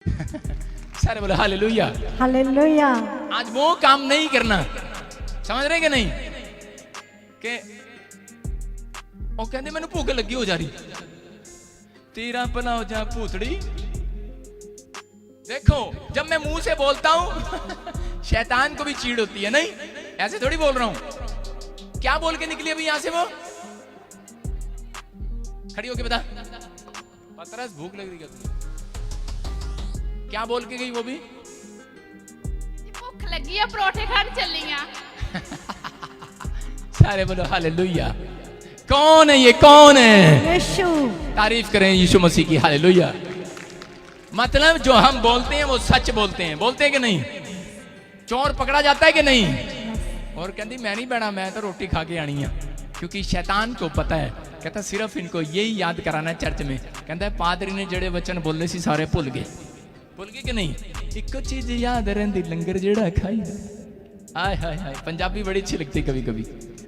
सारे बोले hallelujah. Hallelujah. आज वो काम नहीं करना, समझ रहे कि नहीं? कि वो कहते मैंने भूख लगी हो जा रही, तेरा भला हो जा भूतड़ी। देखो जब मैं मुंह से बोलता हूं शैतान को भी चीड़ होती है, नहीं ऐसे थोड़ी बोल रहा हूं। क्या बोल के निकली अभी यहां से वो? खड़ी होके बता, पतरस भूख लग रही है तुम्हें? क्या बोल के गई वो भी? भूख लगी है, परोठे खाने चली हैं। सारे बोलो हालेलुया। कौन है ये, कौन है? यीशु। तारीफ करें यीशु मसीह की, हालेलुया। मतलब जो हम बोलते हैं वो सच बोलते हैं, बोलते हैं कि नहीं? चोर पकड़ा जाता है कि नहीं? और कहती मैं नहीं बैठा, मैं तो रोटी खा के आनी है। क्योंकि शैतान को पता है, कहता सिर्फ इनको यही याद कराना है चर्च में। कहता है पादरी ने जड़े वचन बोलने से सारे भुल गए, भुल गए कि नहीं? एक चीज याद रहती, लंगर जेड़ा खाई। हाय हाय हाय, पंजाबी बड़ी अच्छी लगती कभी कभी।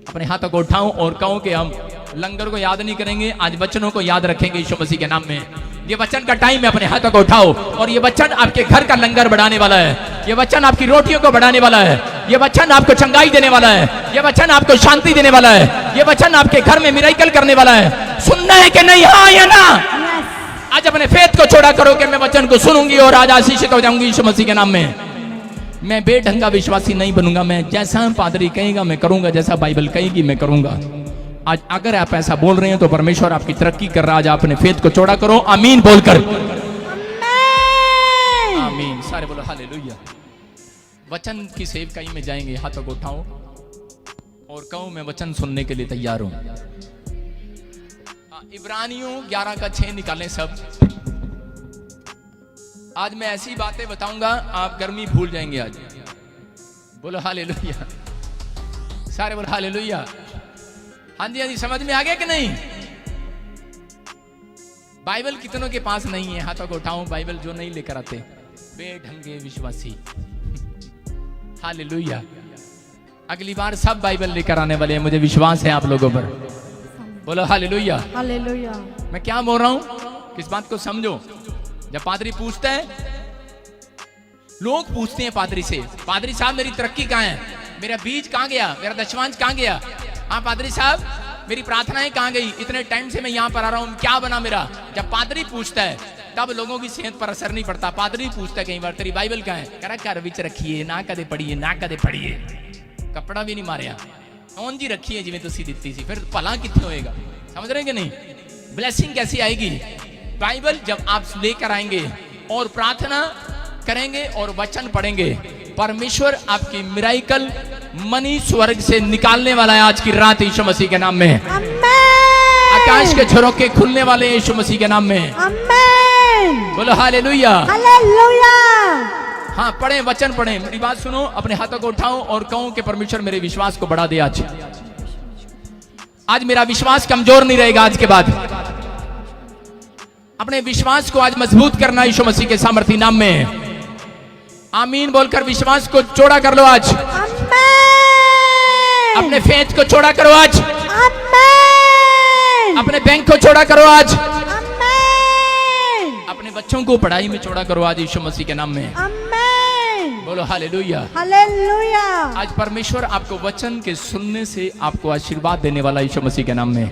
अपने हाथों को उठाऊं और कहूं कि हम लंगर को याद नहीं करेंगे, आज वचनों को याद रखेंगे यीशु मसीह के नाम में। ये वचन का टाइम है, अपने हाथों को उठाओ और ये वचन आपके घर का लंगर बढ़ाने वाला है। ये वचन आपकी रोटियों को बढ़ाने वाला है। ये वचन आपको चंगाई देने वाला है। ये वचन आपको शांति देने वाला है। ये वचन आपके घर में मिराकल करने वाला है। सुनना है कि नहीं? हाँ या ना? आज अपने फेथ को छोड़ा करो कि मैं वचन को सुनूंगी और आज आशीषित हो जाऊंगी यीशु मसीह के नाम में। मैं बेढंगा विश्वासी नहीं बनूंगा, मैं जैसा पादरी कहेगा मैं करूंगा, जैसा बाइबल कहेगी मैं करूंगा। आज अगर आप ऐसा बोल रहे हैं तो परमेश्वर आपकी तरक्की कर रहा है। आज अपने फेथ को चौड़ा करो, आमीन बोलकर। आमीन, सारे बोलो हालेलुया। वचन की सेवकाई में जाएंगे, हाथों को उठाओ और कहो मैं वचन सुनने के लिए तैयार हूं। इब्रानियों 11 का 6 निकालें सब। आज मैं ऐसी बातें बताऊंगा आप गर्मी भूल जाएंगे आज। बोलो हालेलुया, सारे बोलो हालेलुया। हाँ जी हाँ जी, समझ में आ गया कि नहीं? बाइबल कितनों के पास नहीं है? हाथों को उठाओ बाइबल जो नहीं लेकर आते, बेढंगे विश्वासी। हालेलुया। अगली बार सब बाइबल लेकर आने वाले हैं, मुझे विश्वास है आप लोगों पर। बोलो हालेलुया। हालेलुया। मैं क्या बोल रहा हूं, किस बात को समझो। जब पादरी पूछता है, लोग पूछते हैं पादरी से, पादरी साहब मेरी तरक्की कहां है? मेरा बीज कहां गया? मेरा दशमांश कहां गया? हाँ पादरी साहब मेरी प्रार्थनाएं कहां गई? इतने टाइम से मैं यहां पर आ रहा हूं, क्या बना मेरा? जब पादरी पूछता है तब लोगों की सेहत पर असर नहीं पड़ता। पादरी पूछता है कई बार तेरी बाइबल कहां है? कह रहा घर विच रखिए, ना कदे पढ़िए, ना कदे पढ़िए, कपड़ा भी नहीं मारिया, कौन जी रखी है जिवें तुसी दित्ती सी, फिर भला कित्थे होएगा? समझ रहे कि नहीं? ब्लेसिंग कैसी आएगी? बाइबल जब आप लेकर आएंगे और प्रार्थना करेंगे और वचन पढ़ेंगे, परमेश्वर आपकी मिराकल मनी स्वर्ग से निकालने वाला है आज की रात यीशु मसीह के नाम में। आकाश के झरोखे खुलने वाले हैं यीशु मसीह के नाम में। आमीन। बोलो हालेलुया। हालेलुया। हाँ पढ़ें, वचन पढ़ें। मेरी बात सुनो, अपने हाथों को उठाओ और कहो कि परमेश्वर मेरे विश्वास को बढ़ा दे। आज मेरा विश्वास कमजोर नहीं रहेगा। आज के बाद अपने विश्वास को आज मजबूत करना यीशु मसीह के सामर्थी नाम में। आमीन बोलकर विश्वास को चौड़ा कर लो आज। अपने फेथ को चौड़ा करो आज। अपने बैंक को चौड़ा करो आज। अपने बच्चों को पढ़ाई में चौड़ा करो आज यीशु मसीह के नाम में। बोलो हालेलुया। हालेलुया। आज परमेश्वर आपको वचन के सुनने से आपको आशीर्वाद देने वाला यीशु मसीह के नाम में।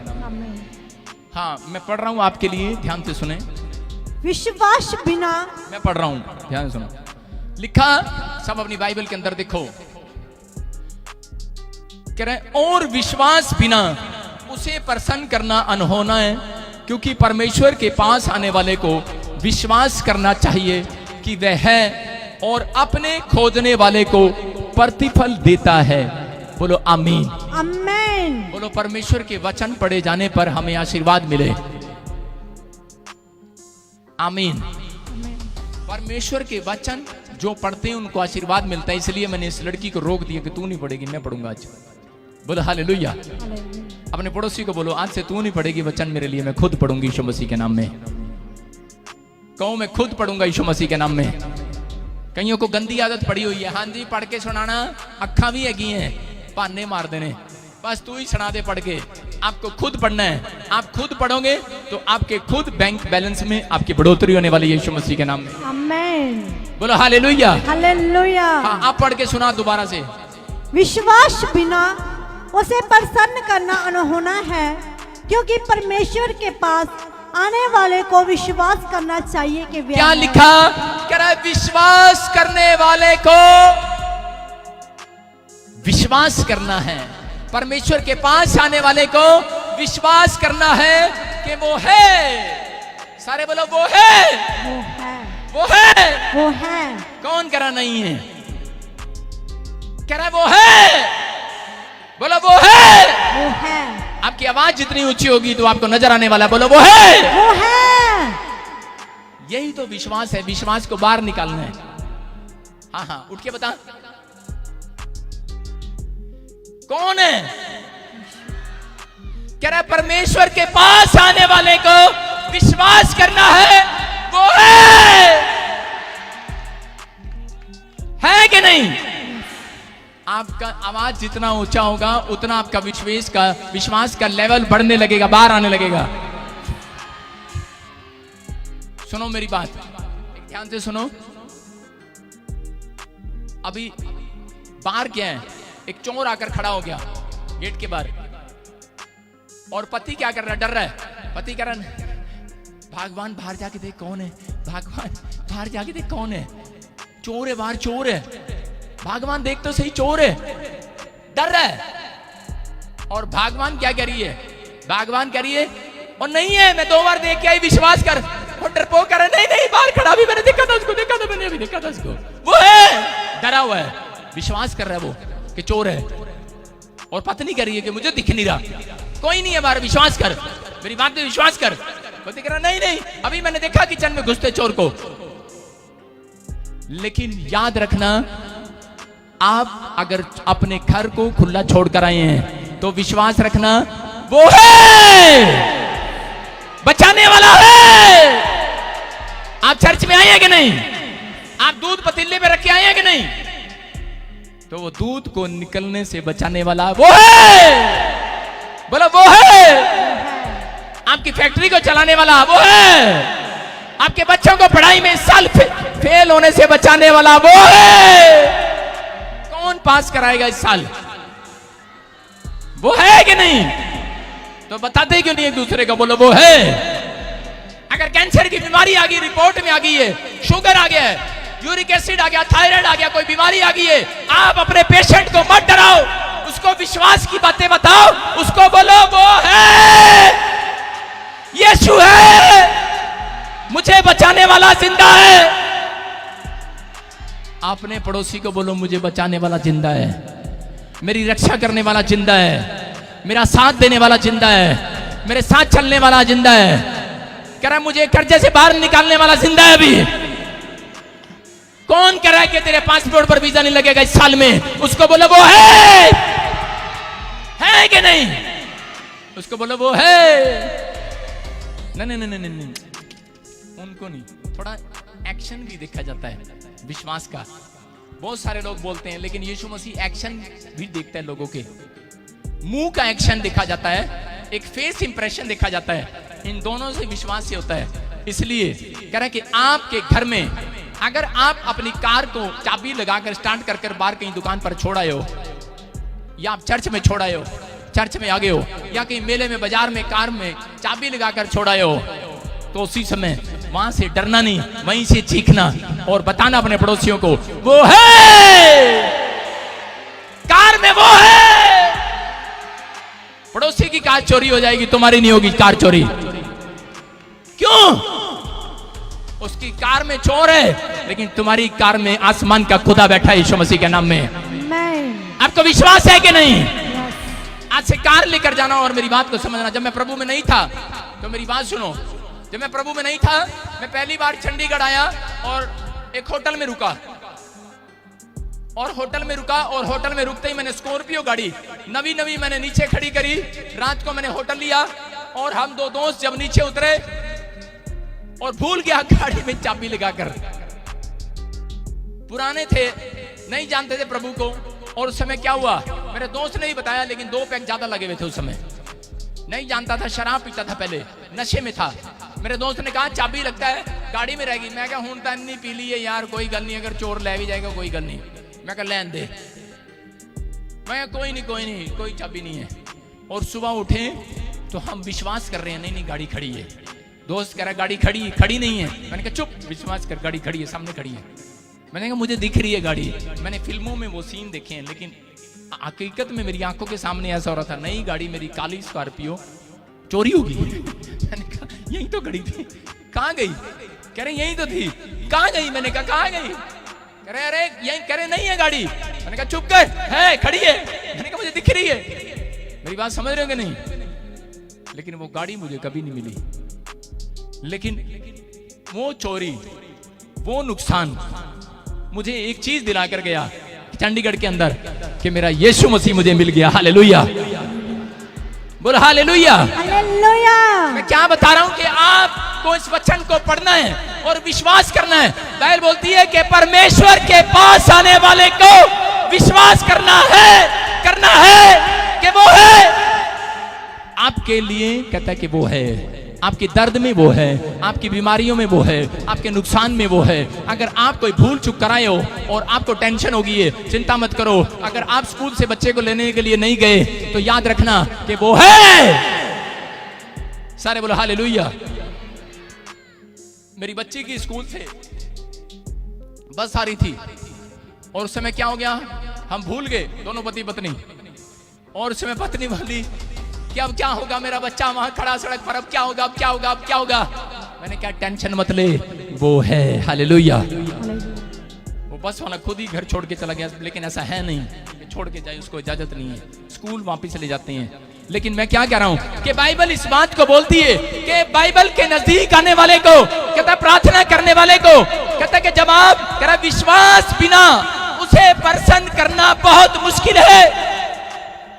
हाँ मैं पढ़ रहा हूं आपके लिए, ध्यान से सुने। विश्वास बिना, मैं पढ़ रहा हूं, ध्यान से सुनो। लिखा सब अपनी बाइबल के अंदर देखो, कह रहे और विश्वास बिना उसे प्रसन्न करना अनहोना है, क्योंकि परमेश्वर के पास आने वाले को विश्वास करना चाहिए कि वह है और अपने खोजने वाले को प्रतिफल देता है। बोलो आमीन। आमीन। बोलो परमेश्वर के वचन पढ़े जाने पर हमें आशीर्वाद मिले। आमीन। परमेश्वर के वचन जो पढ़ते हैं उनको आशीर्वाद मिलता है। इसलिए मैंने इस लड़की को रोक दिया कि तू नहीं पढ़ेगी, मैं पढ़ूंगा आज। बोलो हालेलुया। अपने पड़ोसी को बोलो आज से तू नहीं पढ़ेगी वचन मेरे लिए, मैं खुद पढ़ूंगी यीशु मसीह के नाम में। कहूं मैं खुद पढ़ूंगा यीशु मसीह के नाम में। कईयों को गंदी आदत पड़ी हुई है, हाँ जी पढ़ के सुनाना, अखा भी हैगी हैं, बहाने मार देने, बस तू ही सुना दे पढ़ के। आपको खुद पढ़ना है। आप खुद पढ़ोगे तो आपके खुद बैंक बैलेंस में आपकी बढ़ोतरी होने वाली है यीशु मसीह के नाम में। आमेन। बोलो हालेलुया। हालेलुया। हाँ, आप पढ़ के सुना दोबारा से। विश्वास बिना उसे प्रसन्न करना अनहोना है, क्योंकि परमेश्वर के पास आने वाले को विश्वास करना चाहिए कि वह क्या है। लिखा? कह रहा है विश्वास करने वाले को विश्वास करना है। परमेश्वर के पास आने वाले को विश्वास करना है कि वो है। सारे बोलो वो है, वो है, वो है। वो है। कौन कह रहा नहीं है? कह रहा है वो है। बोलो वो है। वो है, आपकी आवाज जितनी ऊंची होगी तो आपको नजर आने वाला। बोलो वो है। वो है। यही तो विश्वास है। विश्वास को बाहर निकालना है। हाँ हाँ, उठ के बता कौन है? कह रहा है परमेश्वर के पास आने वाले को विश्वास करना है, वो है कि नहीं? आपका आवाज जितना ऊंचा होगा उतना आपका विश्वास का लेवल बढ़ने लगेगा, बाहर आने लगेगा। सुनो मेरी बात, एक ध्यान से सुनो। अभी बाहर क्या है? एक चोर आकर खड़ा हो गया गेट के बाहर, और पति क्या कर रहा है? डर रहा है। पति कह रहा है भगवान बाहर जाके देख कौन है, भगवान बाहर जाके देख कौन है। चोर है बाहर, चोर है। भगवान देख तो सही, चोर है। डर रहा है। और भगवान क्या कह रही है? भगवान कह रही है और नहीं है, मैं 2 बार देख के आई, विश्वास कर। और डरपोक कर नहीं नहीं, बाहर खड़ा भी, मैंने देखा था उसको, देखा था मैंने, अभी देखा था उसको। वो है, डरा हुआ है, विश्वास कर रहा है वो कि चोर है। और पत्नी कह रही है कि मुझे दिख नहीं रहा, कोई नहीं है बाहर, विश्वास कर, मेरी बात पे विश्वास कर। पति कह रहा नहीं नहीं, अभी मैंने देखा किचन में घुसते चोर को। लेकिन याद रखना, आप अगर अपने घर को खुला छोड़कर आए हैं तो विश्वास रखना वो है, बचाने वाला है। आप चर्च में आए हैं कि नहीं? आप दूध पतीले पे रख के आए हैं कि नहीं? तो वो दूध को निकलने से बचाने वाला वो है। बोलो वो है। आपकी फैक्ट्री को चलाने वाला वो है। आपके बच्चों को पढ़ाई में इस साल फेल होने से बचाने वाला वो है। कौन पास कराएगा इस साल? वो है कि नहीं? तो बताते क्यों नहीं एक दूसरे को? बोलो वो है। अगर कैंसर की बीमारी आ गई, रिपोर्ट में आ गई है, शुगर आ गया है, यूरिक एसिड आ गया, थायराइड आ गया, कोई बीमारी आ गई है, आप अपने पेशेंट को मत डराओ, उसको विश्वास की बातें बताओ, उसको बोलो वो है, यीशु है, मुझे बचाने वाला जिंदा है। अपने पड़ोसी को बोलो मुझे बचाने वाला जिंदा है, मेरी रक्षा करने वाला जिंदा है, मेरा साथ देने वाला जिंदा है, मेरे साथ चलने वाला जिंदा है। कह रहा है मुझे कर्जे से बाहर निकालने वाला जिंदा है। अभी कौन कह रहा है कि तेरे पासपोर्ट पर वीजा नहीं लगेगा इस साल में? उसको बोलो वो है कि नहीं? उसको बोलो वो है। नहीं नहीं नहीं नहीं, उनको नहीं, थोड़ा एक्शन भी देखा जाता है विश्वास का। बहुत सारे लोग बोलते हैं, लेकिन यीशु मसीह एक्शन भी देखता है। लोगों के मुंह का एक्शन देखा जाता है, एक फेस इंप्रेशन देखा जाता है। इन दोनों से विश्वास से होता है। इसलिए कह रहा है कि आपके घर में अगर आप अपनी कार को चाबी लगाकर स्टार्ट कर कर बाहर कहीं दुकान पर छोड़ आए हो, या आप चर्च में छोड़ आए हो, चर्च में आ गए हो, या कहीं मेले में, बाजार में कार में चाबी लगाकर छोड़ आए हो, तो उसी समय वहां से डरना नहीं, वहीं से चीखना और बताना अपने पड़ोसियों को वो है, कार में वो है। पड़ोसी की कार चोरी हो जाएगी, तुम्हारी नहीं होगी कार चोरी। क्यों? उसकी कार में चोर है, लेकिन तुम्हारी कार में आसमान का खुदा बैठा है यीशु मसीह के नाम में। आपको विश्वास है कि नहीं? आज से कार लेकर जाना। और मेरी बात को समझना, जब मैं प्रभु में नहीं था, तो मेरी बात सुनो, जब मैं प्रभु में नहीं था, मैं पहली बार चंडीगढ़ आया और एक होटल में रुका, और होटल में रुकते ही मैंने स्कॉर्पियो गाड़ी नवी मैंने नीचे खड़ी करी। रात को मैंने होटल लिया और हम 2 दोस्त जब नीचे उतरे और भूल गया गाड़ी में चाबी लगाकर। पुराने थे, नहीं जानते थे प्रभु को। और उस समय क्या हुआ, मेरे दोस्त ने ही बताया, लेकिन 2 पैक ज्यादा लगे हुए थे उस समय। नहीं जानता था, शराब पीता था पहले, नशे में था। मेरे दोस्त ने कहा चाबी लगता है गाड़ी में रहेगी। मैं कहा हूं तन नहीं पी ली है यार, कोई गल नहीं, अगर चोर ले भी जाएगा कोई गल नहीं। मैं कहा लैन दे। मैं कोई नहीं, कोई चाबी नहीं है। और सुबह उठे तो हम विश्वास कर रहे हैं, नहीं गाड़ी खड़ी है। दोस्त कह रहा गाड़ी खड़ी नहीं है। मैंने कहा चुप, विश्वास कर, गाड़ी खड़ी है, सामने खड़ी है। मैंने कहा मुझे दिख रही है गाड़ी, मैंने फिल्मों में वो सीन देखे हैं, लेकिन हकीकत में मेरी आंखों के सामने ऐसा हो रहा था। नई गाड़ी मेरी काली स्कॉर्पियो चोरी होगी। मैंने कहा यही तो खड़ी थी, कहाँ गई? कह रहे यही तो थी, कहाँ गई? मैंने कहा कहाँ गई? कह रहे अरे यही, कह रहे नहीं है गाड़ी। मैंने कहा चुप कर, है खड़ी है। मैंने कहा मुझे दिख रही है। मेरी बात समझ रहे हो कि नहीं? लेकिन वो गाड़ी मुझे कभी नहीं मिली। लेकिन वो चोरी, वो नुकसान मुझे एक चीज दिला कर गया चंडीगढ़ के अंदर, कि मेरा यीशु मसीह मुझे मिल गया। हालेलुया, बोलो हालेलुया। हालेलुया। मैं क्या बता रहा हूं कि आपको इस वचन को पढ़ना है और विश्वास करना है। बाइबल बोलती है कि परमेश्वर के पास आने वाले को विश्वास करना है कि वो है आपके लिए। कहता है कि वो है आपके दर्द में, वो है आपकी बीमारियों में, वो है आपके नुकसान में, वो है। अगर आप कोई भूल चूक कराए हो और आपको टेंशन होगी है, चिंता मत करो। अगर आप स्कूल से बच्चे को लेने के लिए नहीं गए तो याद रखना कि वो है। सारे बोलो हालेलुया। मेरी बच्ची की स्कूल से बस आ रही थी और उस समय क्या हो गया, हम भूल गए दोनों पति पत्नी। और उस समय पत्नी बोली कि अब क्या होगा, मेरा बच्चा वहां खड़ा सड़क पर, अब क्या होगा, अब क्या होगा, अब क्या होगा। मैंने क्या, टेंशन मत ले, वो है। हालेलुया। वो बस वाला खुद ही घर छोड़ के चला गया, लेकिन ऐसा है नहीं कि छोड़ के जाए, उसको इजाजत नहीं है। स्कूल वापस ले जाते हैं। लेकिन मैं क्या कह रहा हूं कि बाइबल इस बात को बोलती है कि बाइबल के नजदीक आने वाले को, कहता प्रार्थना करने वाले को, कहता कि जब आप कह रहा विश्वास बिना उसे प्रसन्न करना बहुत मुश्किल है।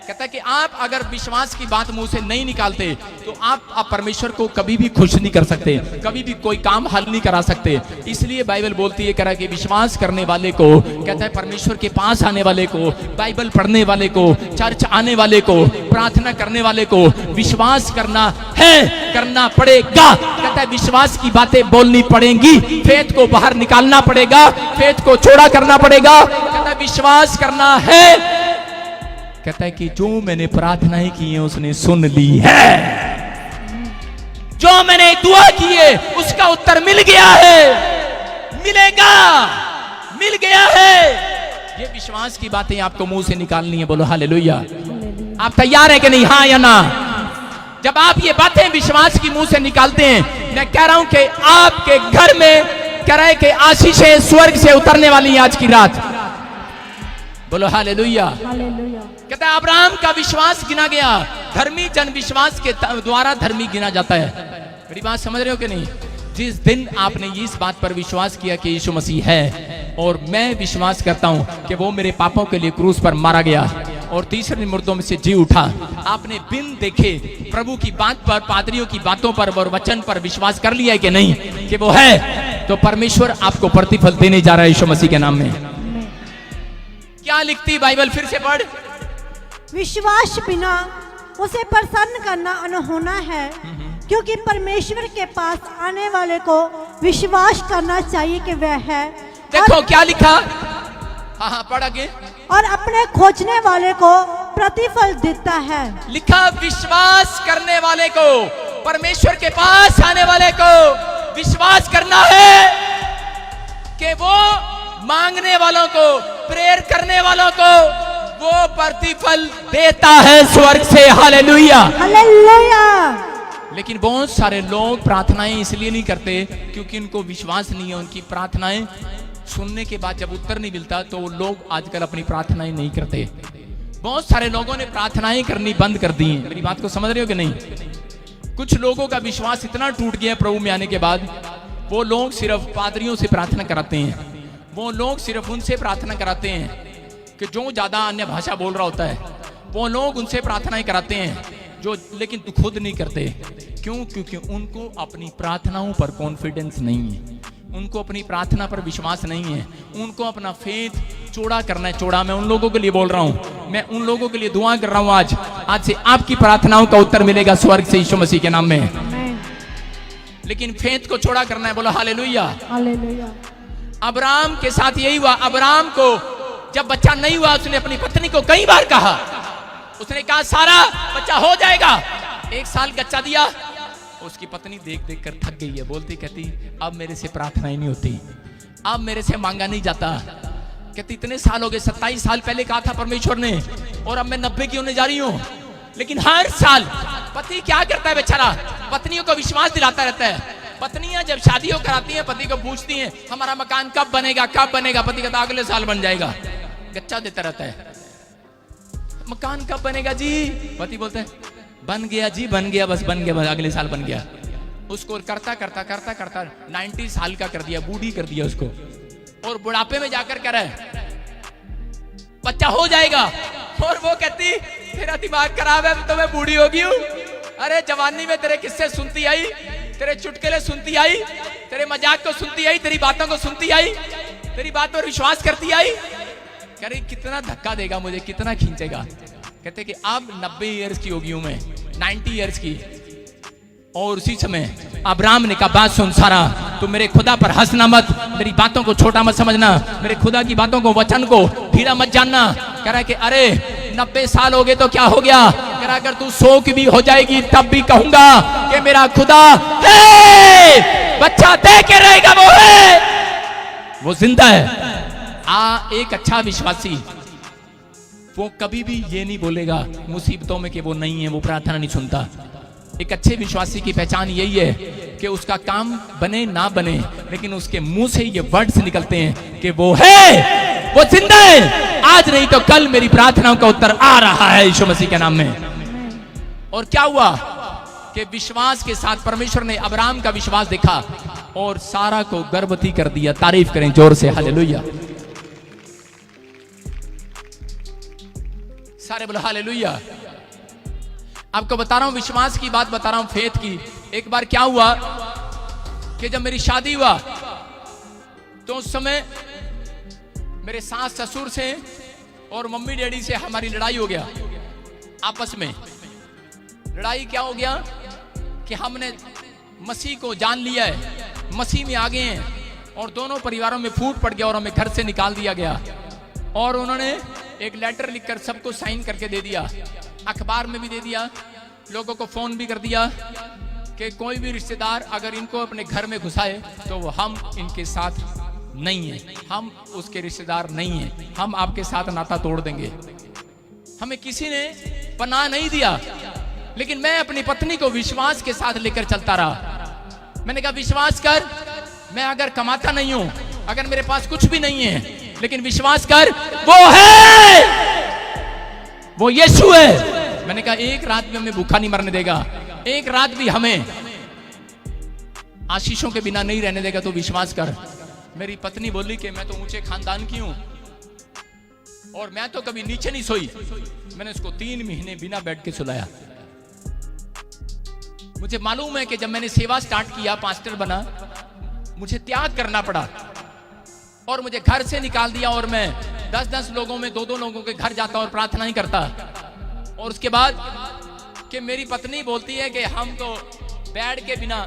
कहता है कि आप अगर विश्वास की बात मुंह से नहीं निकालते तो आप परमेश्वर को कभी भी खुश नहीं कर सकते, कभी भी कोई काम हल नहीं करा सकते। इसलिए बाइबल बोलती है, कह रहा है कि विश्वास करने वाले को, कहता है परमेश्वर के पास आने वाले को, बाइबल पढ़ने वाले को, चर्च आने वाले को, प्रार्थना करने वाले को विश्वास करना है, करना पड़ेगा। कहता है विश्वास की बातें बोलनी पड़ेंगी, फेथ को बाहर निकालना पड़ेगा, फेथ को चौड़ा करना पड़ेगा। कहता है विश्वास करना है। कहता है कि जो मैंने प्रार्थनाएं की हैं उसने सुन ली है, जो मैंने दुआ की है उसका उत्तर मिल गया है, मिलेगा, मिल गया है। ये विश्वास की बातें आपको मुंह से निकालनी है। बोलो हालेलुया। आप तैयार हैं कि नहीं? हाँ या ना? जब आप ये बातें विश्वास की मुंह से निकालते हैं, मैं कह रहा हूं कि आपके घर में कह रहा है कि आशीषें स्वर्ग से उतरने वाली है आज की रात। बोलो हालेलुया। कहता है अब्राहम का विश्वास गिना गया, धर्मी जन विश्वास के द्वारा धर्मी गिना जाता है। मेरी बात समझ रहे हो कि नहीं? जिस दिन आपने इस बात पर विश्वास किया कि यीशु मसीह है, और मैं विश्वास करता हूं कि वो मेरे पापों के लिए क्रूस पर मारा गया और तीसरे दिन मुर्दों में से जी उठा, आपने बिन देखे प्रभु की बात पर, पादरियों की बातों पर और वचन पर विश्वास कर लिया है कि नहीं कि वो है, तो परमेश्वर आपको प्रतिफल देने जा रहा है यीशु मसीह के नाम में। क्या लिखती बाइबल? फिर से पढ़। विश्वास बिना उसे प्रसन्न करना अनहोना है, क्योंकि परमेश्वर के पास आने वाले को विश्वास करना चाहिए कि वह है। देखो क्या लिखा। हाँ पढ़ आगे। और अपने खोजने वाले को प्रतिफल देता है। लिखा विश्वास करने वाले को, परमेश्वर के पास आने वाले को विश्वास करना है कि वो मांगने वालों को, प्रेयर करने वालों को वो प्रतिफल देता है स्वर्ग से। Hallelujah, hallelujah. लेकिन बहुत सारे लोग प्रार्थनाएं इसलिए नहीं करते क्योंकि उनको विश्वास नहीं है। उनकी प्रार्थनाएं सुनने के बाद जब उत्तर नहीं मिलता तो लोग आजकल अपनी प्रार्थनाएं नहीं करते। बहुत सारे लोगों ने प्रार्थनाएं करनी बंद कर दी हैं। मेरी बात को समझ रहे हो कि नहीं? कुछ लोगों का विश्वास इतना टूट गया प्रभु में आने के बाद, वो लोग सिर्फ पादरियों से प्रार्थना कराते हैं, वो लोग सिर्फ उनसे प्रार्थना कराते हैं कि जो ज्यादा अन्य भाषा बोल रहा होता है, वो लोग उनसे प्रार्थनाएं कराते हैं जो, लेकिन खुद नहीं करते। क्यों? क्योंकि उनको अपनी प्रार्थनाओं पर कॉन्फिडेंस नहीं है, उनको अपनी प्रार्थना पर विश्वास नहीं है, उनको अपना फेथ चौड़ा करना है। चौड़ा मैं उन लोगों के लिए बोल रहा हूं मैं उन लोगों के लिए दुआ कर रहा हूं आज से आपकी प्रार्थनाओं का उत्तर मिलेगा स्वर्ग से यीशु मसीह के नाम में। आमीन। लेकिन फेथ को छोड़ा करना है, बोलो हालेलुया। हालेलुया। अब्राहम के साथ यही हुआ। अब्राहम को जब बच्चा नहीं हुआ, उसने अपनी पत्नी को कई बार कहा, उसने कहा सारा बच्चा हो जाएगा। 1 साल बच्चा दिया, उसकी पत्नी देख देख कर थक गई है, बोलती कहती अब मेरे से प्रार्थना ही नहीं होती, अब मेरे से मांगा नहीं जाता। कहती इतने साल हो गए, 27 साल पहले कहा था परमेश्वर ने, और अब मैं 90 की होने जा रही हूं। लेकिन हर साल पति क्या करता है बेचारा, पत्नियों को विश्वास दिलाता रहता है। पत्नियां जब शादी होकर आती हैं, पति को पूछती हैं हमारा मकान कब बनेगा, कब बनेगा। पति कहता अगले साल बन जाएगा, गच्चा देता रहता है। मकान कब बनेगा जी, पति बोलता है बन गया जी, बन गया, बस बन गया, बस अगले साल बन गया। उसको करता करता करता करता 90 साल का कर दिया, बूढ़ी कर दिया उसको, और बुढ़ापे में जाकर कह रहा है बच्चा हो जाएगा। और वो कहती तेरा दिमाग खराब है, तो मैं बूढ़ी हो गई हूं। अरे जवानी में तेरे किस्से सुनती आई, तेरे चुटकुले सुनती आई, तेरे मजाक को सुनती आई, तेरी बातों को सुनती आई, तेरी बात पर विश्वास करती आई। कह रही कितना धक्का देगा मुझे, कितना खींचेगा। कहते कि अब 90 ईयर्स की होगी हूं मैं, 90 ईयर्स की। और उसी समय अब्राहम ने कहा बात सुन सारा, तू मेरे खुदा पर हंसना मत, मेरी बातों को छोटा मत समझना, मेरे खुदा की बातों को, वचन को ढीला मत जानना। कह रहा है कि अरे 90 साल हो गए तो क्या हो गया। कह रहा अगर तू 100 की भी हो जाएगी तब भी कहूंगा कि मेरा खुदा है, बच्चा दे के रहेगा, वो है, वो जिंदा है। एक अच्छा विश्वासी वो कभी भी ये नहीं बोलेगा मुसीबतों में कि वो नहीं है, वो प्रार्थना नहीं सुनता। एक अच्छे विश्वासी की पहचान यही है कि उसका काम बने ना बने, लेकिन उसके मुंह से ये वर्ड्स निकलते हैं कि वो है, वो जिंदा है, आज नहीं तो कल मेरी प्रार्थनाओं का उत्तर आ रहा है यीशु मसीह के नाम में। और क्या हुआ कि विश्वास के साथ परमेश्वर ने अब्राहम का विश्वास देखा और सारा को गर्भवती कर दिया। तारीफ करें जोर से, हालेलुया। सारे बोलो हालेलुया। आपको बता रहा हूं, विश्वास की बात बता रहा हूं, फेथ की। एक बार क्या हुआ कि जब मेरी शादी हुआ तो उस समय मेरे सास ससुर से और मम्मी डैडी से हमारी लड़ाई हो गया। आपस में लड़ाई क्या हो गया कि हमने मसीह को जान लिया है, मसीह में आ गए हैं, और दोनों परिवारों में फूट पड़ गया और हमें घर से निकाल दिया गया। और उन्होंने एक लेटर लिखकर सबको साइन करके दे दिया, अखबार में भी दे दिया, लोगों को फोन भी कर दिया कि कोई भी रिश्तेदार अगर इनको अपने घर में घुसाए तो हम इनके साथ नहीं है, हम उसके रिश्तेदार नहीं हैं, हम आपके साथ नाता तोड़ देंगे। हमें किसी ने पनाह नहीं दिया, लेकिन मैं अपनी पत्नी को विश्वास के साथ लेकर चलता रहा। मैंने कहा विश्वास कर, मैं अगर कमाता नहीं हूं, अगर मेरे पास कुछ भी नहीं है, लेकिन विश्वास कर, वो है, वो यीशु है। मैंने कहा एक रात भी हमें भूखा नहीं मरने देगा, एक रात भी हमें आशीषों के बिना नहीं रहने देगा, तो विश्वास कर। मेरी पत्नी बोली कि मैं तो ऊंचे खानदान की हूं और मैं तो कभी नीचे नहीं सोई। मैंने उसको 3 महीने बिना बेड के सुलाया। मुझे मालूम है कि जब मैंने सेवा स्टार्ट किया, पास्टर बना, मुझे त्याग करना पड़ा और मुझे घर से निकाल दिया, और मैं 10-10 लोगों में 2-2 लोगों के घर जाता और प्रार्थना ही करता। और उसके बाद कि मेरी पत्नी बोलती है कि हम तो बेड के बिना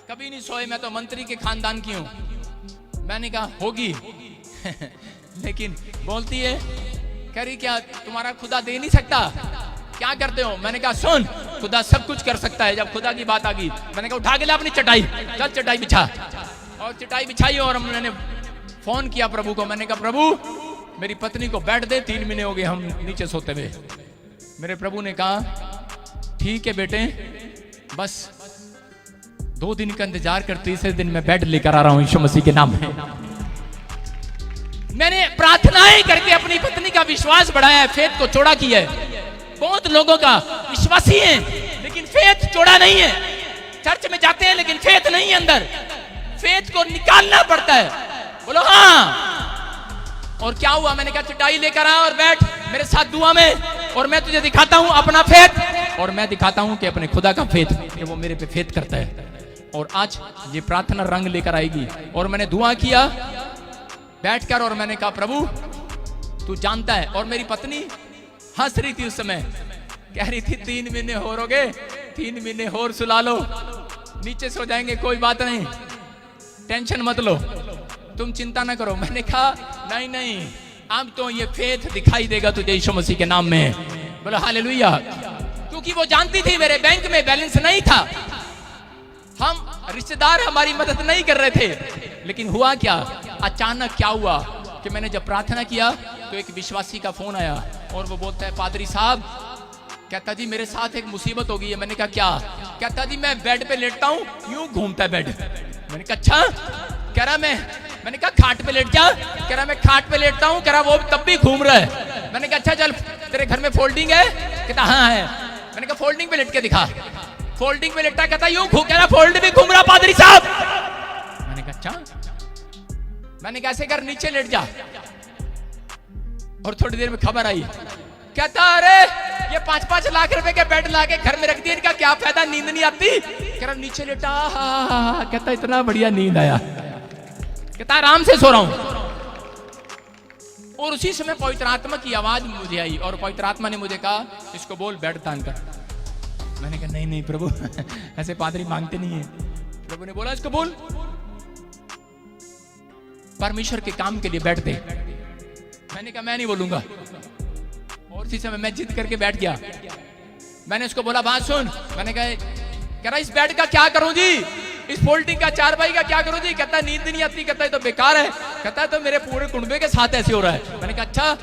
कभी नहीं सोए, मैं तो मंत्री के खानदान की हूं। मैंने कहा होगी लेकिन बोलती है, कह रही क्या तुम्हारा खुदा दे नहीं सकता, क्या करते हो। मैंने कहा सुन, खुदा सब कुछ कर सकता है। जब खुदा की बात आ गई, मैंने कहा उठा के ला अपनी चटाई, चल चटाई बिछा। और चटाई बिछाई और मैंने फोन किया प्रभु को। मैंने कहा प्रभु मेरी पत्नी को बैठ दे, 3 महीने हो गए हम नीचे सोते हुए। मेरे प्रभु ने कहा ठीक है बेटे, बस 2 दिन का इंतजार कर, तीसरे दिन मैं बेड लेकर आ रहा हूं यीशु मसीह के नाम में। मैंने प्रार्थनाएं करके अपनी पत्नी का विश्वास बढ़ाया है, फेथ को चौड़ा किया है। बहुत लोगों का विश्वासी है लेकिन फेथ चौड़ा नहीं है। चर्च में जाते हैं लेकिन फेथ नहीं है अंदर, फेथ को निकालना पड़ता है। बोलो हाँ। और क्या हुआ, मैंने कहा चटाई लेकर आ और बैठ मेरे साथ दुआ में, और मैं तुझे दिखाता हूं अपना फेथ, और मैं दिखाता हूं कि अपने खुदा का फेथ, कि वो मेरे पे फेथ करता है। और आज ये प्रार्थना रंग लेकर आएगी। और मैंने दुआ किया बैठकर, और मैंने कहा प्रभु तू जानता है। और मेरी पत्नी हंस रही थी उस समय, कह रही थी 3 महीने और हो गए, 3 महीने और सुला लो, नीचे सो जाएंगे, कोई बात नहीं, टेंशन मत लो, तुम चिंता ना करो। मैंने कहा नहीं नहीं, अब तो ये फेथ दिखाई देगा तुझे यीशु मसीह के नाम में। बोलो हालेलुया। क्योंकि वो जानती थी मेरे बैंक में बैलेंस नहीं था, हम रिश्तेदार हमारी मदद नहीं कर रहे थे। लेकिन हुआ क्या, अचानक क्या हुआ कि मैंने जब प्रार्थना किया तो एक विश्वासी का फोन आया और वो बोलता है पादरी साहब, कहता जी मेरे साथ एक मुसीबत हो गई है। मैंने कहा क्या? कहता जी मैं बेड पे लेटता हूँ, यूं घूमता है बेड। मैंने कहा अच्छा? कह रहा मैंने कहा खाट पे लेट जा। कह रहा मैं खाट पे लेटता हूँ। कह रहा वो तब भी घूम रहा है। मैंने कहा अच्छा चल तेरे घर में फोल्डिंग है? कहता हाँ है। मैंने कहा फोल्डिंग पे लेट के दिखा। फोल्डिंग पे लेटा, कहता यूं घूम, कह रहा फोल्ड भी घूम रहा पादरी साहब। मैंने कहा अच्छा? मैंने कैसे कर, नीचे लेट जा। और थोड़ी देर में खबर आई, कहता अरे ये 5-5 लाख रुपए के बेड लाके घर में रख दिए, इनका क्या फायदा, नींद नहीं आती। कह रहा नीचे लेटा, कहता इतना बढ़िया नींद आया, कहता आराम से सो रहा हूं। और उसी समय पवित्र आत्मा की आवाज मुझे आई और पवित्र आत्मा ने मुझे कहा इसको बोल बेड दान कर। मैंने कहा नहीं नहीं प्रभु ऐसे पादरी मांगते नहीं है। प्रभु ने बोला इसको बोल परमेश्वर के काम के लिए बैठ दे। मैंने कहा मैं नहीं बोलूंगा। और इसी समय मैं जिद करके बैठ गया। मैंने उसको बोला बात सुन। मैंने कह रहा इस बेड का क्या करूं जी, इस फोल्डिंग का, चारपाई का क्या करूं जी। कहता नींद नहीं आती, कहता है तो बेकार है, कहता है तो मेरे पूरे कुंबे के साथ ऐसे हो रहा है। मैंने कहा अच्छा?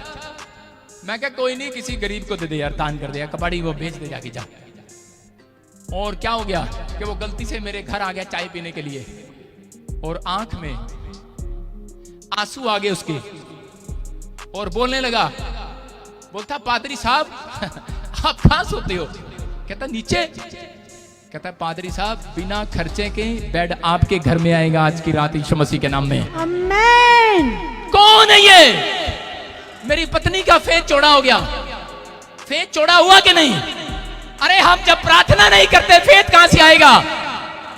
मैं कहा कोई नहीं, किसी गरीब को दे दे यार, दान कर दे यार, कबाड़ी वो भेज दे जाके जा। और क्या हो गया कि वो गलती से मेरे घर आ गया चाय पीने के लिए और आंख में आंसू आ गए उसके और बोलने लगा, बोलता पादरी साहब आप कहां सोते हो? कहता नीचे। कहता पादरी साहब बिना खर्चे के बेड आपके घर में आएगा आज की रात यीशु मसीह के नाम में। आमीन। कौन है ये? मेरी पत्नी का फेथ चौड़ा हो गया। फेथ चौड़ा हुआ कि नहीं? अरे हम जब प्रार्थना नहीं करते फेथ कहां से आएगा?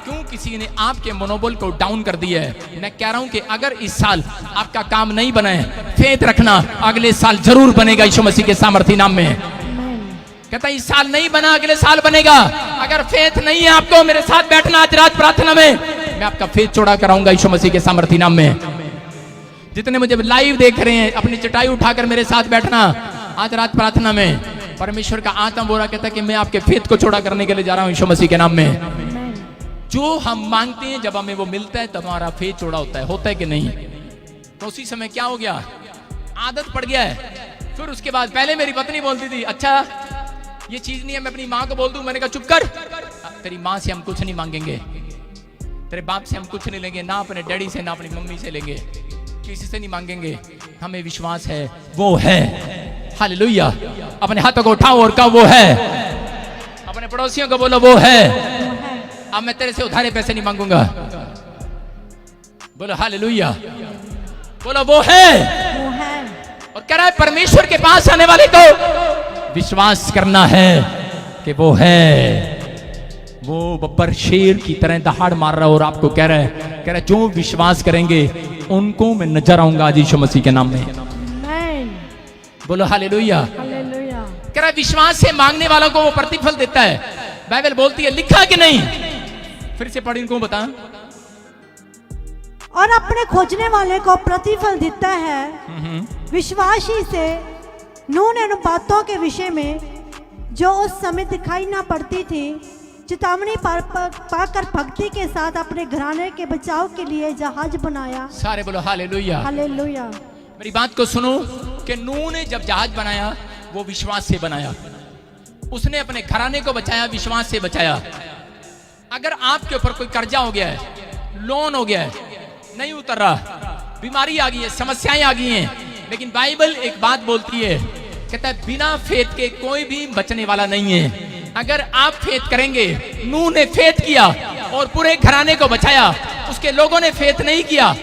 क्यों किसी ने आपके मनोबल को डाउन कर दिया है। मैं कह रहा हूं कि अगर इस साल आपका काम नहीं बना है, फेथ रखना, अगले साल जरूर बनेगा यीशु मसीह के सामर्थी नाम में। कहता इस साल नहीं बना, अगले साल बनेगा। अगर फेथ नहीं है आपको, मेरे साथ बैठना आज रात प्रार्थना में, मैं आपका फेथ चौड़ा कराऊंगा यीशु मसीह के सामर्थी नाम में। जितने मुझे लाइव देख रहे हैं, अपनी चटाई उठाकर मेरे साथ बैठना आज रात प्रार्थना में। परमेश्वर का आत्मा बोला कहता कि मैं आपके फेथ को चौड़ा करने के लिए जा रहा हूं यीशु मसीह के नाम में। जो हम मांगते हैं जब हमें वो मिलता है तब हमारा फेथ चौड़ा होता है कि नहीं? तो उसी समय क्या हो गया, आदत पड़ गया है। फिर उसके बाद पहले मेरी पत्नी बोलती थी अच्छा ये चीज नहीं है, मैं अपनी माँ को बोल दूं। मैंने कहा चुप कर, तेरी माँ से हम कुछ नहीं मांगेंगे, तेरे बाप से हम कुछ नहीं लेंगे, ना अपने डैडी से ना अपनी मम्मी से लेंगे, किसी से नहीं मांगेंगे। हमें विश्वास है वो है। हालेलुया। अपने हाथों को उठाओ और कहो वो है। अपने पड़ोसियों को बोलो वो है। अब मैं तेरे से उधारे पैसे नहीं मांगूंगा। बोलो हालेलुया। बोलो वो है। और कह रहा है परमेश्वर के पास आने वाले को विश्वास करना है कि वो है। वो बब्बर शेर की तरह दहाड़ मार रहा है और आपको कह रहा है जो विश्वास करेंगे उनको मैं नजर आऊंगा आज यीशु मसीह के नाम में। बोलो हालेलुया। कह रहा है विश्वास से मांगने वालों को वो प्रतिफल देता है। बाइबल बोलती है, लिखा कि नहीं? फिर से पढ़ इनको बता। और अपने खोजने वाले को प्रतिफल देता है। विश्वासी से नून उन बातों के विषय में जो उस समय दिखाई ना पड़ती थी, चेतावनी पाकर भक्ति के साथ अपने घराने के बचाव के लिए जहाज बनाया। सारे बोलो हालेलुया। हालेलुया। मेरी बात को सुनो कि नूह ने जब जहाज बनाया वो विश्वास से बनाया। उसने अपने घराने को बचाया, विश्वास से बचाया। अगर आपके ऊपर कोई कर्जा हो गया है, लोन हो गया है, नहीं उतर रहा, बीमारी आ गई है, समस्याएं आ गई हैं, लेकिन बाइबल एक बात बोलती है, कहता है बिना फेथ के कोई भी बचने वाला नहीं है। अगर आप फेथ करेंगे, नूह ने फेथ किया और पूरे घराने को बचाया, उसके लोगों ने फेथ नहीं किया।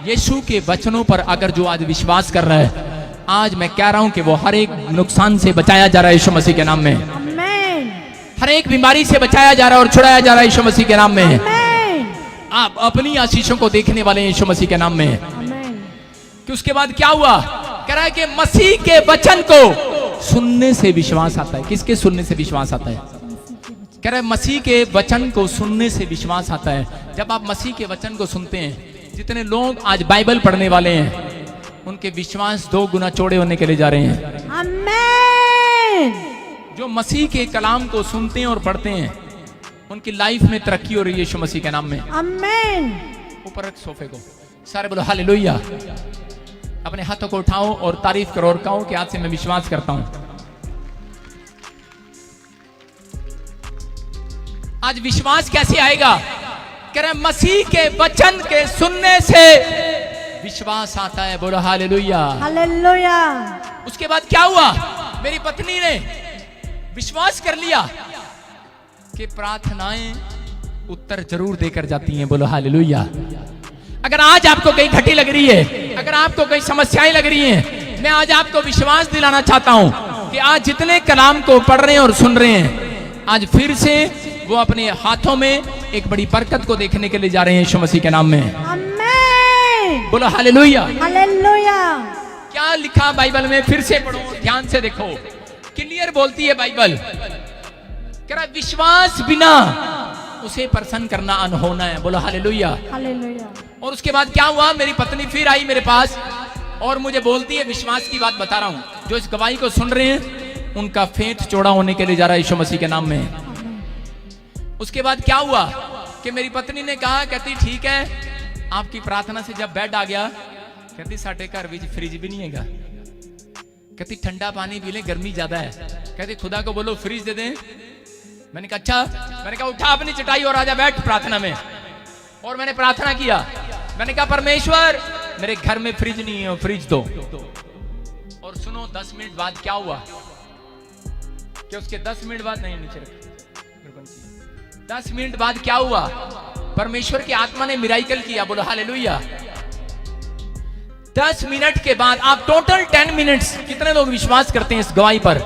यीशु के वचनों पर अगर जो आज विश्वास कर रहा है, आज मैं कह रहा हूं कि वो हर एक नुकसान से बचाया जा रहा है यीशु मसीह के नाम में। आमीन। हर एक बीमारी से बचाया जा रहा है और छुड़ाया जा रहा है यीशु मसीह के नाम में। आमीन। आप अपनी आशीषों को देखने वाले हैं यीशु मसीह के नाम में। आमीन। कि उसके बाद क्या हुआ? कह रहा है कि मसीह के वचन को सुनने से विश्वास आता है। किसके सुनने से विश्वास आता है? कह रहे मसीह के वचन को सुनने से विश्वास आता है। जब आप मसीह के वचन को सुनते हैं, जितने लोग आज बाइबल पढ़ने वाले हैं उनके विश्वास 2 गुना चौड़े होने के लिए जा रहे हैं। आमीन। जो मसीह के कलाम को सुनते हैं और पढ़ते हैं उनकी लाइफ में तरक्की हो रही है यीशु मसीह के नाम में। आमीन। ऊपर रख सोफे को, सारे बोलो हालेलुया। अपने हाथों को उठाओ और तारीफ करो और कहो कि आज से मैं विश्वास करता हूं। आज विश्वास कैसे आएगा? कह रहे मसीह के वचन के सुनने से विश्वास आता है। बोलो हालेलुया। हालेलुया। उसके बाद क्या हुआ? मेरी पत्नी ने विश्वास कर लिया कि प्रार्थनाएं उत्तर जरूर देकर जाती हैं। बोलो हालेलुया। अगर आज आपको कहीं घटी लग रही है, अगर आपको कहीं समस्याएं लग रही हैं, मैं आज आपको विश्वास दिलाना चाहता हूं कि आज जितने कलाम को पढ़ रहे हैं और सुन रहे हैं, आज फिर से वो अपने हाथों में एक बड़ी बरकत को देखने के लिए जा रहे हैं यीशु मसीह के नाम में। आमीन। बोलो हालेलुया। हालेलुया। क्या लिखा बाइबल में? फिर से पढ़ो, ध्यान से देखो। क्लियर बोलती है बाइबल, कह रहा विश्वास बिना उसे प्रसन्न करना अनहोना है। बोलो हालेलुया। हालेलुया। और उसके बाद क्या हुआ? मेरी पत्नी फिर आई मेरे पास और मुझे बोलती है, विश्वास की बात बता रहा हूं, जो इस गवाही को सुन रहे हैं उनका फेथ चौड़ा होने के लिए जा रहा है यीशु मसीह के नाम में। उसके बाद क्या हुआ कि मेरी पत्नी ने कहा, कहती ठीक है, आपकी प्रार्थना से जब बेड आ गया, कहती साढ़े घर भी फ्रिज भी नहीं हैगा, कहती ठंडा पानी पी ले, गर्मी ज्यादा है, कहती खुदा को बोलो फ्रिज दे दें। मैंने कहा अच्छा। मैंने कहा उठा अपनी चटाई और आजा बैठ प्रार्थना में। और मैंने प्रार्थना किया, मैंने कहा परमेश्वर मेरे घर में फ्रिज नहीं है, फ्रिज दो। और सुनो 10 मिनट बाद क्या हुआ कि उसके 10 मिनट बाद नहीं नीचे रख 10 मिनट बाद क्या हुआ? परमेश्वर की आत्मा ने मिराइकल किया। बोलो हालेलुया। 10 मिनट के बाद, आप टोटल 10 मिनट्स, कितने लोग विश्वास करते हैं इस गवाही पर?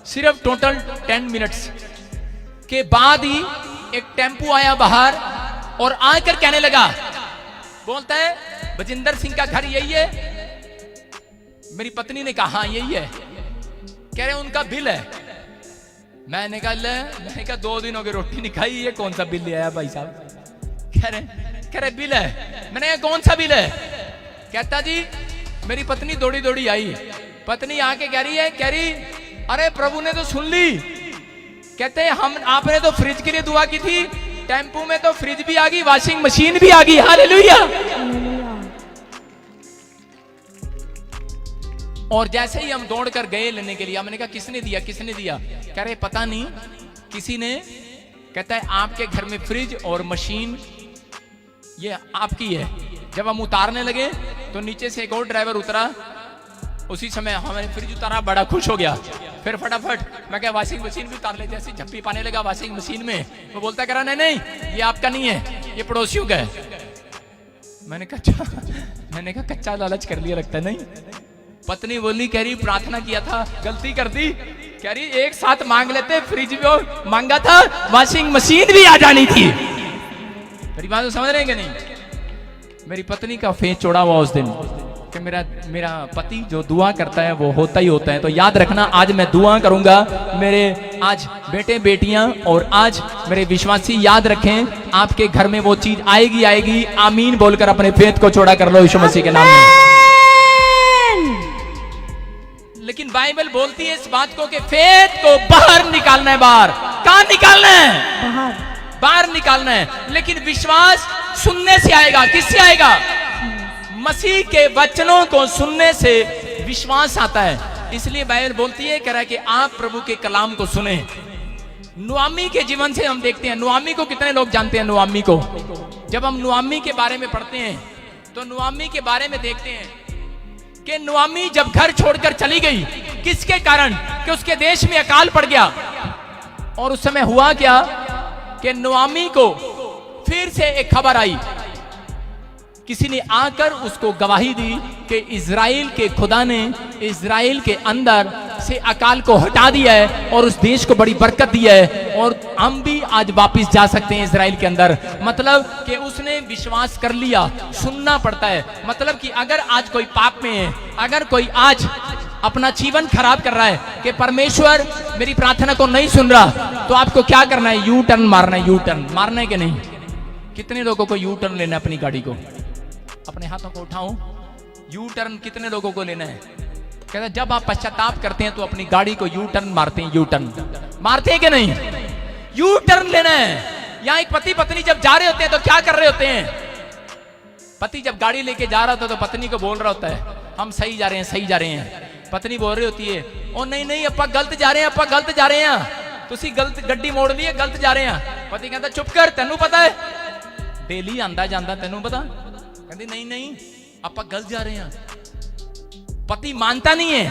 सिर्फ टोटल 10 मिनट्स के बाद ही एक टेम्पो आया बाहर और आकर कहने लगा, बोलता है बजिंदर सिंह का घर यही है? मेरी पत्नी ने कहा हाँ यही है। कह रहे उनका बिल है। मैंने कहा 2 दिन हो गए रोटी नहीं खाई, ये कौन सा बिल ले आया भाई साहब? कह रहे बिल है। मैंने कहा कौन सा बिल है? कहता जी मेरी पत्नी दौड़ी दौड़ी आई, पत्नी आके कह रही अरे प्रभु ने तो सुन ली। कहते हैं हम आपने तो फ्रिज के लिए दुआ की थी, टेम्पो में तो फ्रिज भी आ गई, वॉशिंग मशीन भी आ गई। हालेलुया। और जैसे ही हम दौड़ कर गए लेने के लिए, हमने कहा किसने दिया, किसने दिया? कह रहे पता नहीं किसी ने। कहता है आपके घर में फ्रिज और मशीन ये आपकी है। जब हम उतारने लगे तो नीचे से एक और ड्राइवर उतरा, उसी समय हमें फ्रिज उतारा, बड़ा खुश हो गया। फिर फटाफट मैं क्या वॉशिंग मशीन भी उतार लेते, ऐसी झप्पी पाने लगा वॉशिंग मशीन में। वो बोलता करा नहीं ये आपका नहीं है, ये पड़ोसियों का है। मैंने कहा कच्चा लालच कर लिया लगता है। नहीं, पत्नी बोली, कह रही प्रार्थना किया था, गलती कर दी। कह रही एक साथ मांग लेते, फ्रिज भी मांगा था, वॉशिंग मशीन भी आ जानी थी। मेरी बात समझ रहे हैं कि नहीं? मेरी पत्नी का फेस चौड़ा हुआ उस दिन कि मेरा पति जो दुआ करता है वो होता ही होता है। तो याद रखना, आज मैं दुआ करूंगा, मेरे आज बेटे बेटियां और आज मेरे विश्वासी याद रखें, आपके घर में वो चीज आएगी। आमीन बोलकर अपने फेथ को चौड़ा कर लो यीशु मसीह के नाम में। लेकिन बाइबल बोलती है इस बात को कि फेथ को बाहर निकालना है। बाहर कहां निकालना है? बाहर निकालना है। लेकिन विश्वास सुनने से आएगा। किससे आएगा? मसीह के वचनों को सुनने से विश्वास आता है। इसलिए बाइबल बोलती है, कह रहा है कि आप प्रभु के कलाम को सुने। नुआमी के जीवन से हम देखते हैं, नुआमी को कितने लोग जानते हैं? नुआमी को जब हम नुआमी के बारे में पढ़ते हैं तो नुआमी के बारे में देखते हैं कि नुआमी जब घर छोड़कर चली गई, किसके कारण? कि उसके देश में अकाल पड़ गया। और उस समय हुआ क्या कि नुआमी को फिर से एक खबर आई, किसी ने आकर उसको गवाही दी कि इजराइल के खुदा ने इजराइल के अंदर से अकाल को हटा दिया है और उस देश को बड़ी बरकत दी है और हम भी आज वापस जा सकते हैं इजराइल के अंदर। मतलब कि उसने विश्वास कर लिया। सुनना पड़ता है। मतलब कि अगर आज कोई पाप में है, अगर कोई आज अपना जीवन खराब कर रहा है कि परमेश्वर मेरी प्रार्थना को नहीं सुन रहा, तो आपको क्या करना है? यू टर्न मारना है। यू टर्न मारना है कि नहीं? कितने लोगों को यू टर्न लेना है अपनी गाड़ी को? अपने हाथों को उठाओ। यू टर्न कितने लोगों को लेना है? कहता है जब आप पश्चाताप करते हैं तो अपनी गाड़ी को यू टर्न मारते हैं। यू टर्न मारते हैं कि नहीं? यू टर्न लेना है। यहाँ एक पति पत्नी जब जा रहे होते हैं तो क्या कर रहे होते हैं? पति जब गाड़ी लेके जा रहा होता है तो पत्नी को बोल रहा होता है हम सही जा रहे हैं, सही जा रहे हैं। पत्नी बोल रही होती है ओ नहीं नहीं अपा गलत जा रहे हैं, अपा गलत जा रहे हैं, तुसी गलत गड्डी मोड़ ली है, गलत जा रहे हैं। पति कहता चुप कर, तेनू पता है डेली आंदा जांदा, तेनू पता? कहती नहीं नहीं अपा गलत जा रहे हैं। पति मानता नहीं है।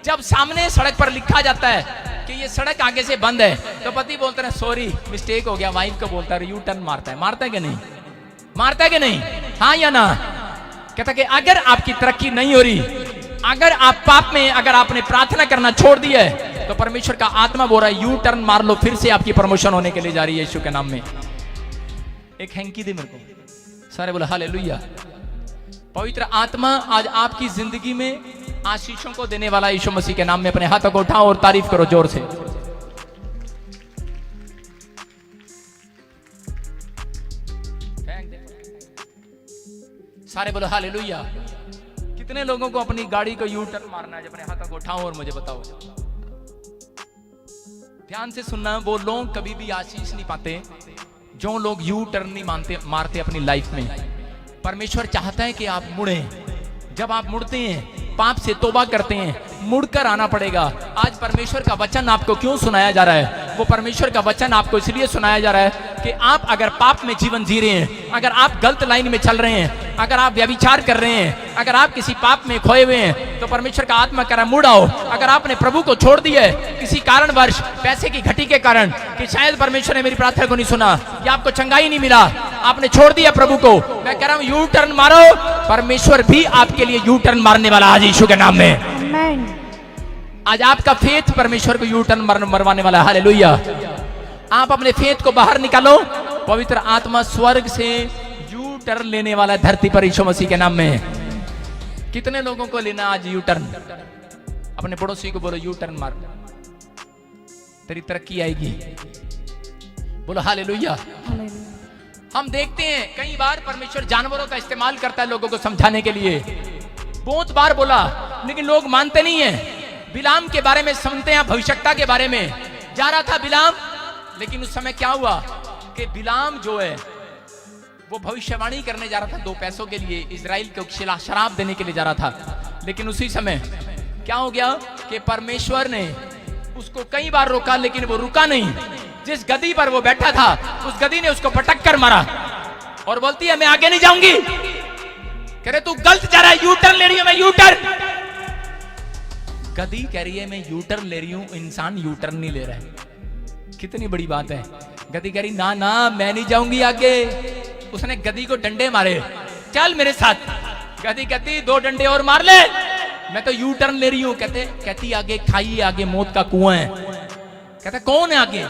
जब सामने सड़क पर लिखा जाता है कि ये सड़क आगे से बंद है तो पति बोलते हैं सॉरी मिस्टेक हो गया। वाइफ को बोलता है यू टर्न मारता है। मारता है कि नहीं? मारता है कि नहीं? हाँ या ना? कहता कि अगर आपकी तरक्की नहीं हो रही, अगर आप पाप में, अगर आपने प्रार्थना करना छोड़ दिया है तो परमेश्वर का आत्मा बोल रहा है यू टर्न मार लो, फिर से आपकी प्रमोशन होने के लिए जा रही है यीशु के नाम में। एक हैंकी दे मेरे को, सारे बोले हालेलुया। पवित्र आत्मा आज आपकी जिंदगी में आशीषों को देने वाला यीशु मसीह के नाम में। अपने हाथों को उठाओ और तारीफ करो जोर से। सारे बोलो हालेलुया। कितने लोगों को अपनी गाड़ी को यू टर्न मारना है? अपने हाथों को उठाओ और मुझे बताओ। ध्यान से सुनना, वो लोग कभी भी आशीष नहीं पाते जो लोग यू टर्न नहीं मारते अपनी लाइफ में। परमेश्वर चाहता है कि आप मुड़े। जब आप मुड़ते हैं, पाप से तौबा करते हैं, मुड़कर आना पड़ेगा। आज परमेश्वर का वचन आपको क्यों सुनाया जा रहा है? वो परमेश्वर का वचन आपको इसलिए सुनाया जा रहा है कि आप अगर पाप में जीवन जी रहे हैं, अगर आप गलत लाइन में चल रहे हैं, अगर आप व्यभिचार कर रहे हैं, अगर आप किसी पाप में खोए हुए हैं, तो परमेश्वर का आत्मा कह रहा है मुड़ आओ। अगर आपने प्रभु को छोड़ दिया है किसी कारणवश, पैसे की घटी के कारण, कि शायद परमेश्वर ने मेरी प्रार्थना को नहीं सुना या आपको चंगाई नहीं मिला, आपने छोड़ दिया प्रभु को, मैं कह रहा हूं यू टर्न मारो। परमेश्वर भी आपके लिए यू टर्न मारने वाला आज यीशु के नाम में। आमीन। आज आपका फेथ परमेश्वर को यू टर्न मरवाने वाला है। हालेलुया। आप अपने फेथ को बाहर निकालो। पवित्र आत्मा स्वर्ग से यू टर्न लेने वाला धरती पर यीशु मसीह के नाम में। कितने लोगों को लेना आज यू टर्न? अपने पड़ोसी को बोलो यू टर्न मार, तेरी तरक्की आएगी। बोलो हालेलुया। हम देखते हैं कई बार परमेश्वर जानवरों का इस्तेमाल करता है लोगों को समझाने के लिए। बहुत बार बोला लेकिन लोग मानते नहीं है। बिलाम के बारे में सुनते हैं, भविष्यता के बारे में जा रहा था बिलाम, लेकिन उस समय क्या हुआ कि बिलाम जो है वो भविष्यवाणी करने जा रहा था 2 पैसों के लिए, इजराइल को शराब देने के लिए जा रहा था। लेकिन उसी समय क्या हो गया कि परमेश्वर ने उसको कई बार रोका, लेकिन वो रुका नहीं। जिस गदी पर वो बैठा था उस गदी ने उसको पटक कर मारा और बोलती है मैं आगे नहीं जाऊंगी। कह रहे तू गलत जा रहा है, यू टर्न ले रही हूं मैं, यू टर्न। गदी कह रही है मैं यू टर्न ले रही हूं, इंसान यू टर्न नहीं ले रहा है। कितनी बड़ी बात है। गदी कह रही ना ना मैं नहीं जाऊंगी आगे। उसने गदी को डंडे मारे, चल मेरे साथ। गदी कहती 2 डंडे और मार ले, मैं तो यू टर्न ले रही हूं। कहती आगे खाई, आगे मौत का कुआं है। कहता कौन है आगे?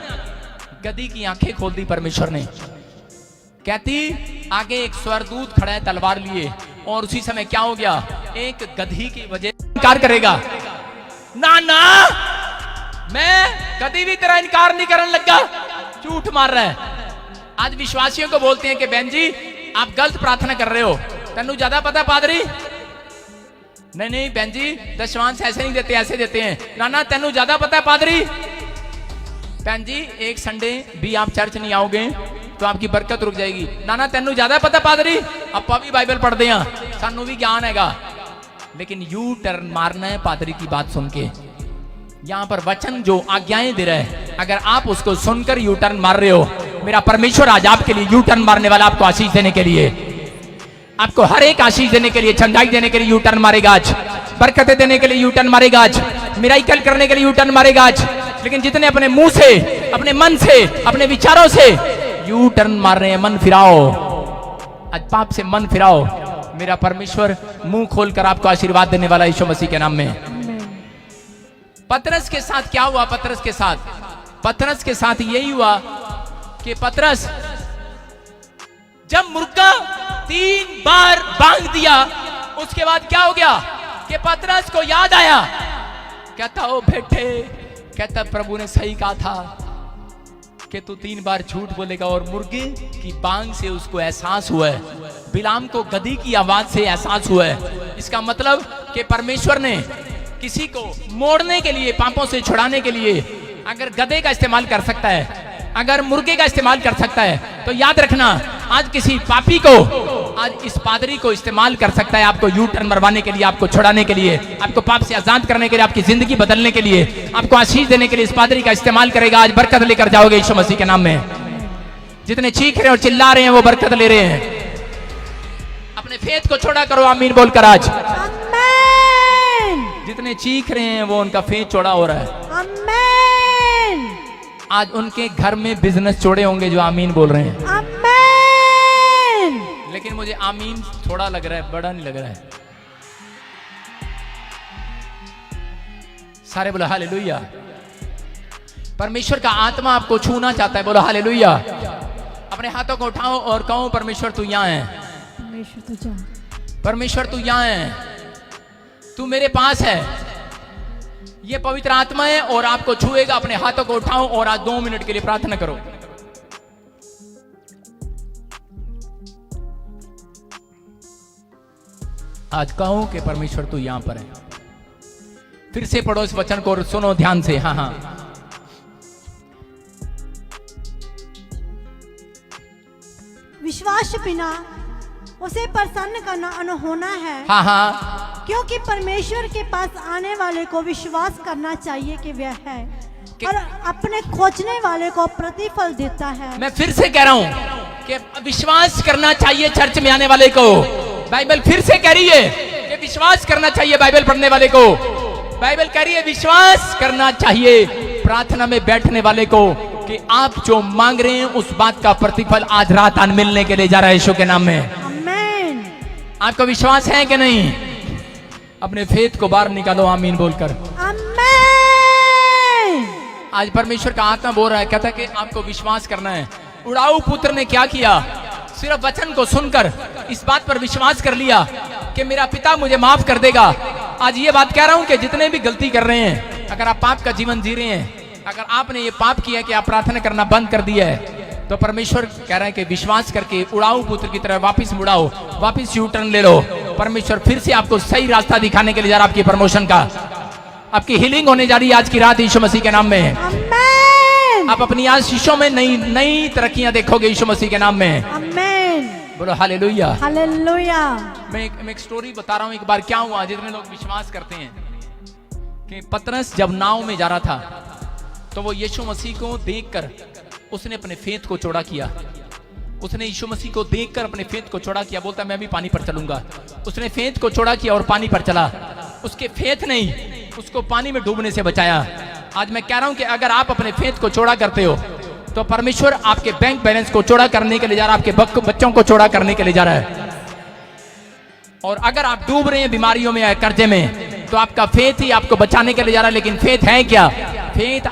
गदी की आंखें खोल दी परमेश्वर ने। कहती आगे एक स्वरदूत खड़ा है तलवार लिए, और उसी समय क्या हो गया, एक गधी की वजह इनकार करेगा। ना ना मैं कभी भी तेरा इनकार नहीं करने लगा, झूठ मार रहा है। आज विश्वासियों को बोलते हैं कि बहन जी आप गलत प्रार्थना कर रहे हो, तेनू ज्यादा पता पादरी। नहीं नहीं बहन जी दशमांश ऐसे नहीं देते, ऐसे देते हैं। ना ना तेनू ज्यादा पता है पादरी। बहन जी एक संडे भी आप चर्च नहीं आओगे तो आपकी बरकत रुक जाएगी। ना ना तेनू ज्यादा पता पादरी, आपा भी बाइबल पढ़ते हैं, सानू भी ज्ञान हैगा। लेकिन यू टर्न मारना है पादरी की बात सुन के। यहाँ पर वचन जो आज्ञाएं दे रहा है, अगर आप उसको सुनकर यू टर्न मार रहे हो, मेरा परमेश्वर आज आपके लिए यू टर्न मारने वाला, आपको आशीष देने के लिए, आपको हर एक आशीष देने के लिए, चंगाई देने के लिए यू टर्न मारेगा आज, बरकतें देने के लिए यू टर्न मारेगा आज, मिराकल करने के लिए यू टर्न मारेगा आज। लेकिन जितने अपने मुंह से, अपने मन से, अपने विचारों से यू टर्न मार रहे हैं, मन फिराओ आज, पाप से मन फिराओ। मेरा परमेश्वर मुंह खोलकर आपको आशीर्वाद देने वाला यीशु मसीह के नाम में। पतरस के साथ क्या हुआ? पतरस के साथ यही हुआ कि पतरस जब मुर्गा 3 बार बांग दिया, उसके बाद क्या हो गया कि पतरस को याद आया, कहता ओ बेटे, कहता प्रभु ने सही कहा था कि तू 3 बार झूठ बोलेगा। और मुर्गे की बांग से उसको एहसास हुआ है, बिलाम को गधी की आवाज से एहसास हुआ है। इसका मतलब कि परमेश्वर ने किसी को मोड़ने के लिए, पापों से छुड़ाने के लिए अगर गधे का इस्तेमाल कर सकता है, अगर मुर्गे का इस्तेमाल कर सकता है, तो याद रखना आज किसी पापी को, आज इस पादरी को इस्तेमाल कर सकता है आपको यू टर्न मरवाने के लिए, आपको छुड़ाने के लिए, आपको पाप से आजाद करने के लिए, आपकी जिंदगी बदलने के लिए, आपको आशीष देने के लिए इस पादरी का इस्तेमाल करेगा। आज बरकत लेकर जाओगे यीशु मसीह के नाम में। जितने चीख रहे हैं और चिल्ला रहे हैं वो बरकत ले रहे हैं। अपने फेथ को छोड़ा करो, आमीन बोलकर आज। आमीन। जितने चीख रहे हैं वो उनका फेथ चौड़ा हो रहा है। आमीन। आज उनके घर में बिजनेस चौड़े होंगे जो आमीन बोल रहे हैं। आमीन। लेकिन मुझे आमीन थोड़ा लग रहा है, बड़ा नहीं लग रहा है। सारे बोलो हालेलुया। परमेश्वर का आत्मा आपको छूना चाहता है, बोलो हालेलुया। अपने हाथों को उठाओ और कहो परमेश्वर तू यहाँ है, परमेश्वर तू यहाँ है, तू मेरे पास है। ये पवित्र आत्मा है और आपको छुएगा। अपने हाथों को उठाओ और आज 2 मिनट के लिए प्रार्थना करो। आज कहो कि परमेश्वर तू यहां पर है। फिर से पढ़ो इस वचन को और सुनो ध्यान से। हाँ हाँ, विश्वास बिना उसे प्रसन्न करना अनहोना है। हाँ हाँ, क्योंकि परमेश्वर के पास आने वाले को विश्वास करना चाहिए कि वह है और अपने खोजने वाले को प्रतिफल देता है। मैं फिर से कह रहा हूं कि विश्वास करना चाहिए चर्च में आने वाले को। बाइबल फिर से कह रही है कि विश्वास करना चाहिए बाइबल पढ़ने वाले को। बाइबल कह रही है विश्वास करना चाहिए प्रार्थना में बैठने वाले को कि आप जो मांग रहे हैं उस बात का प्रतिफल आज रात आज मिलने के लिए जा रहा है यीशु के नाम में। आमीन। आपको विश्वास है कि नहीं? अपने फेथ को बाहर निकालो आमीन बोलकर। आमीन। आज परमेश्वर का आत्मा बोल रहा है, कहता है कि आपको विश्वास करना है। उड़ाऊ पुत्र ने क्या किया? सिर्फ वचन को सुनकर इस बात पर विश्वास कर लिया कि मेरा पिता मुझे माफ कर देगा। आज ये बात कह रहा हूं कि जितने भी गलती कर रहे हैं, अगर आप पाप का जीवन जी रहे हैं, अगर आपने ये पाप किया कि आप प्रार्थना करना बंद कर दिया है, तो परमेश्वर कह रहा है कि विश्वास करके उड़ाऊ पुत्र की तरह वापस मुड़ाओ, वापस यू टर्न ले लो। परमेश्वर फिर से आपको सही रास्ता दिखाने के लिए जा रहा है। आपकी प्रमोशन का, आपकी हीलिंग होने जा रही है आज की रात यीशु मसीह के नाम में। आमीन। आप अपनी आशीषों में नई तरक्कियां देखोगे यीशु मसीह के नाम में। आमीन। बोलो हालेलुया। हालेलुया। मैं एक स्टोरी बता रहा हूं। एक बार क्या हुआ, जितने लोग विश्वास करते हैं कि पतरस जब नाव में जा रहा था तो वो यीशु मसीह को देखकर उसने अपने फेथ को चौड़ा किया। उसने यीशु मसीह को देखकर अपने फेथ को चौड़ा किया। बोलता मैं भी पानी पर चलूंगा। उसने फेथ को चौड़ा किया और पानी पर चला। उसके फेथ ने ही उसको पानी में डूबने से बचाया। आज मैं कह रहा हूं कि अगर आप अपने फेथ को चौड़ा करते हो तो परमेश्वर आपके बैंक बैलेंस को चौड़ा करने के लिए जा रहा है, आपके बच्चों को चौड़ा करने के लिए जा रहा है। और अगर आप डूब रहे हैं बीमारियों में या कर्जे में, तो आपका फेथ ही आपको बचाने के लिए जा रहा है। लेकिन फेथ है क्या? फेथ